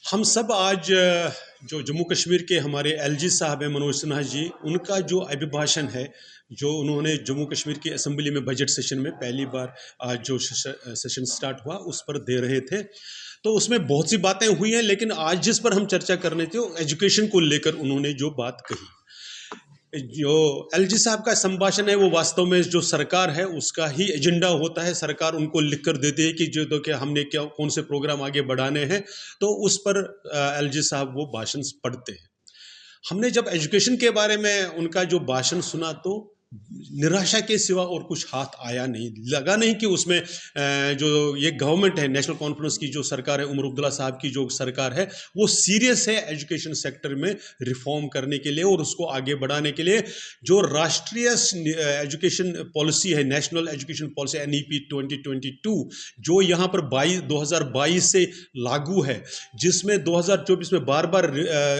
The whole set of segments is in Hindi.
हम सब आज जो जम्मू कश्मीर के हमारे एलजी साहब हैं मनोज सिन्हा जी, उनका जो अभिभाषण है, जो उन्होंने जम्मू कश्मीर की असेंबली में बजट सेशन में पहली बार आज जो सेशन स्टार्ट हुआ उस पर दे रहे थे, तो उसमें बहुत सी बातें हुई हैं। लेकिन आज जिस पर हम चर्चा करने थे वो एजुकेशन को लेकर उन्होंने जो बात कही, जो एलजी साहब का संभाषण है वो वास्तव में जो सरकार है उसका ही एजेंडा होता है। सरकार उनको लिख कर देती है कि जो तो क्या हमने क्या कौन से प्रोग्राम आगे बढ़ाने हैं, तो उस पर एलजी साहब वो भाषण पढ़ते हैं। हमने जब एजुकेशन के बारे में उनका जो भाषण सुना तो निराशा के सिवा और कुछ हाथ आया नहीं, लगा नहीं कि उसमें जो ये गवर्नमेंट है, नेशनल कॉन्फ्रेंस की जो सरकार है, उमर अब्दुल्ला साहब की जो सरकार है, वो सीरियस है एजुकेशन सेक्टर में रिफॉर्म करने के लिए और उसको आगे बढ़ाने के लिए। जो राष्ट्रीय एजुकेशन पॉलिसी है, नेशनल एजुकेशन पॉलिसी NEP 2022, जो यहाँ पर 2022 से लागू है, जिसमें 2024 में बार बार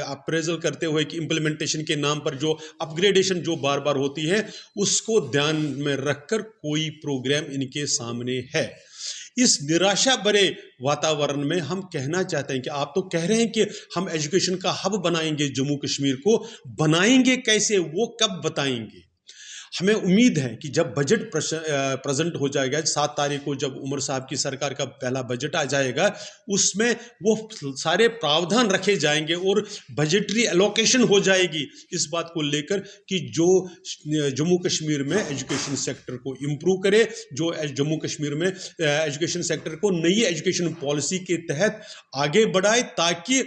अप्रेजल करते हुए कि इम्प्लीमेंटेशन के नाम पर जो अपग्रेडेशन जो बार बार होती है, उसको ध्यान में रखकर कोई प्रोग्राम इनके सामने है। इस निराशा भरे वातावरण में हम कहना चाहते हैं कि आप तो कह रहे हैं कि हम एजुकेशन का हब बनाएंगे, जम्मू कश्मीर को बनाएंगे कैसे, वो कब बताएंगे? हमें उम्मीद है कि जब बजट प्रेजेंट हो जाएगा 7 तारीख को, जब उमर साहब की सरकार का पहला बजट आ जाएगा, उसमें वो सारे प्रावधान रखे जाएंगे और बजटरी एलोकेशन हो जाएगी इस बात को लेकर कि जो जम्मू कश्मीर में एजुकेशन सेक्टर को इम्प्रूव करे, जो जम्मू कश्मीर में एजुकेशन सेक्टर को नई एजुकेशन पॉलिसी के तहत आगे बढ़ाए, ताकि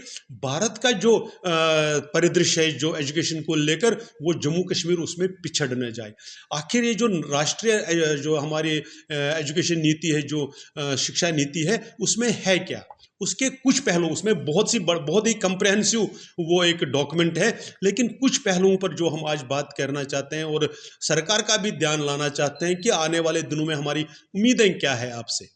भारत का जो परिदृश्य है जो एजुकेशन को लेकर, वो जम्मू कश्मीर उसमें पिछड़ न जाए। आखिर ये जो राष्ट्रीय जो हमारी एजुकेशन नीति है, जो शिक्षा नीति है, उसमें है क्या? उसके कुछ पहलू, उसमें बहुत ही कंप्रेहेंसिव वो एक डॉक्यूमेंट है, लेकिन कुछ पहलुओं पर जो हम आज बात करना चाहते हैं और सरकार का भी ध्यान लाना चाहते हैं कि आने वाले दिनों में हमारी उम्मीदें क्या है आपसे।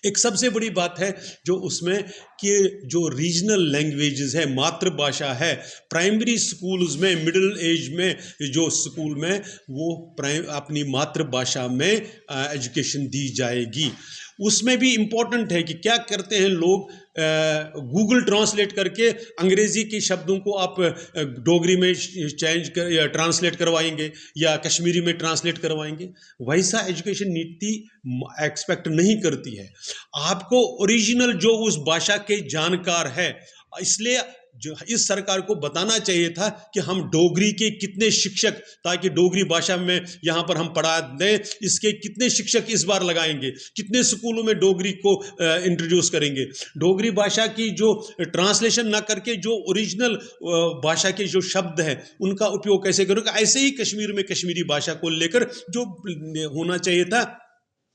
एक सबसे बड़ी बात है जो उसमें कि जो रीजनल लैंग्वेजेस है, मातृभाषा है, प्राइमरी स्कूल्स में, मिडिल एज में जो स्कूल में, वो अपनी मातृभाषा में एजुकेशन दी जाएगी। उसमें भी इम्पोर्टेंट है कि क्या करते हैं लोग, गूगल ट्रांसलेट करके अंग्रेजी के शब्दों को आप डोगरी में चेंज कर या ट्रांसलेट करवाएंगे या कश्मीरी में ट्रांसलेट करवाएंगे। वैसा एजुकेशन नीति एक्सपेक्ट नहीं करती है। आपको ओरिजिनल जो उस भाषा के जानकार है, इसलिए जो इस सरकार को बताना चाहिए था कि हम डोगरी के कितने शिक्षक, ताकि डोगरी भाषा में यहाँ पर हम पढ़ा दें, इसके कितने शिक्षक इस बार लगाएंगे, कितने स्कूलों में डोगरी को इंट्रोड्यूस करेंगे। डोगरी भाषा की जो ट्रांसलेशन ना करके जो ओरिजिनल भाषा के जो शब्द हैं उनका उपयोग कैसे करेंगे। ऐसे ही कश्मीर में कश्मीरी भाषा को लेकर जो होना चाहिए था,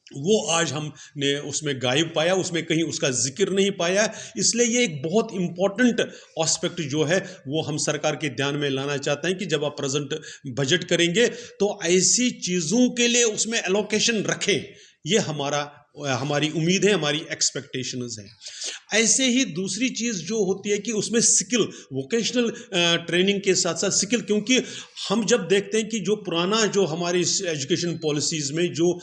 वो आज हमने उसमें गायब पाया, उसमें कहीं उसका जिक्र नहीं पाया। इसलिए ये एक बहुत इंपॉर्टेंट एस्पेक्ट जो है वो हम सरकार के ध्यान में लाना चाहते हैं कि जब आप प्रेजेंट बजट करेंगे तो ऐसी चीज़ों के लिए उसमें एलोकेशन रखें। ये हमारी उम्मीद है, हमारी एक्सपेक्टेशंस है। ऐसे ही दूसरी चीज़ जो होती है कि उसमें स्किल, वोकेशनल ट्रेनिंग के साथ साथ स्किल, क्योंकि हम जब देखते हैं कि जो पुराना जो हमारी एजुकेशन पॉलिसीज़ में जो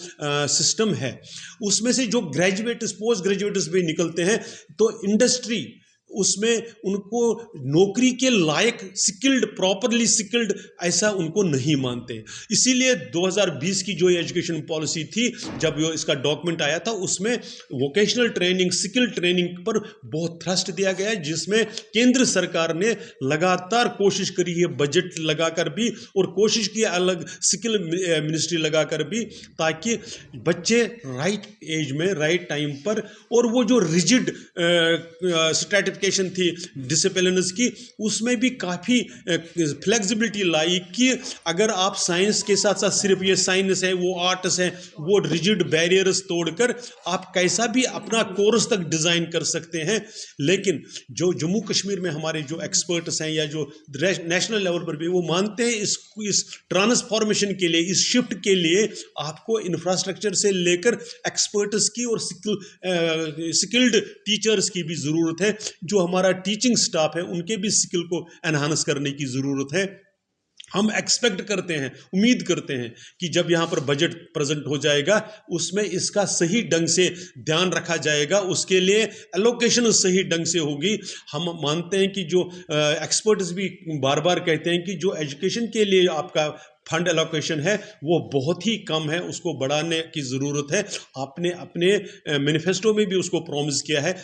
सिस्टम है, उसमें से जो ग्रेजुएट्स, पोस्ट ग्रेजुएट्स भी निकलते हैं, तो इंडस्ट्री उसमें उनको नौकरी के लायक स्किल्ड, प्रॉपरली स्किल्ड ऐसा उनको नहीं मानते। इसीलिए 2020 की जो एजुकेशन पॉलिसी थी, जब यो इसका डॉक्यूमेंट आया था, उसमें वोकेशनल ट्रेनिंग, स्किल ट्रेनिंग पर बहुत थ्रस्ट दिया गया है, जिसमें केंद्र सरकार ने लगातार कोशिश करी है, बजट लगाकर भी, और कोशिश की अलग स्किल मिनिस्ट्री लगाकर भी, ताकि बच्चे राइट एज में, राइट टाइम पर, और वो जो रिजिड स्ट्रेटिफिकेशन थी डिसिप्लिन्स की, उसमें भी काफ़ी फ्लेक्सिबिलिटी लाई कि अगर आप साइंस के साथ साथ सिर्फ ये साइंस है, वो आर्ट्स है, वो रिजिड बैरियर्स तोड़कर आप कैसा भी अपना कोर्स तक डिज़ाइन कर सकते हैं। लेकिन जो जम्मू कश्मीर में हमारे जो एक्सपर्ट्स हैं या जो नेशनल लेवल पर भी, वो मानते हैं इस ट्रांसफॉर्मेशन के लिए, इस शिफ्ट के लिए आपको इंफ्रास्ट्रक्चर से लेकर एक्सपर्ट्स की और स्किल्ड टीचर्स की भी ज़रूरत है। जो हमारा टीचिंग स्टाफ है उनके भी स्किल को एनहांस करने की ज़रूरत है। हम एक्सपेक्ट करते हैं, उम्मीद करते हैं कि जब यहाँ पर बजट प्रेजेंट हो जाएगा उसमें इसका सही ढंग से ध्यान रखा जाएगा, उसके लिए एलोकेशन सही ढंग से होगी। हम मानते हैं कि जो एक्सपर्ट्स भी बार बार कहते हैं कि जो एजुकेशन के लिए आपका फंड एलोकेशन है वो बहुत ही कम है, उसको बढ़ाने की ज़रूरत है। आपने अपने मैनिफेस्टो में भी उसको प्रॉमिस किया है।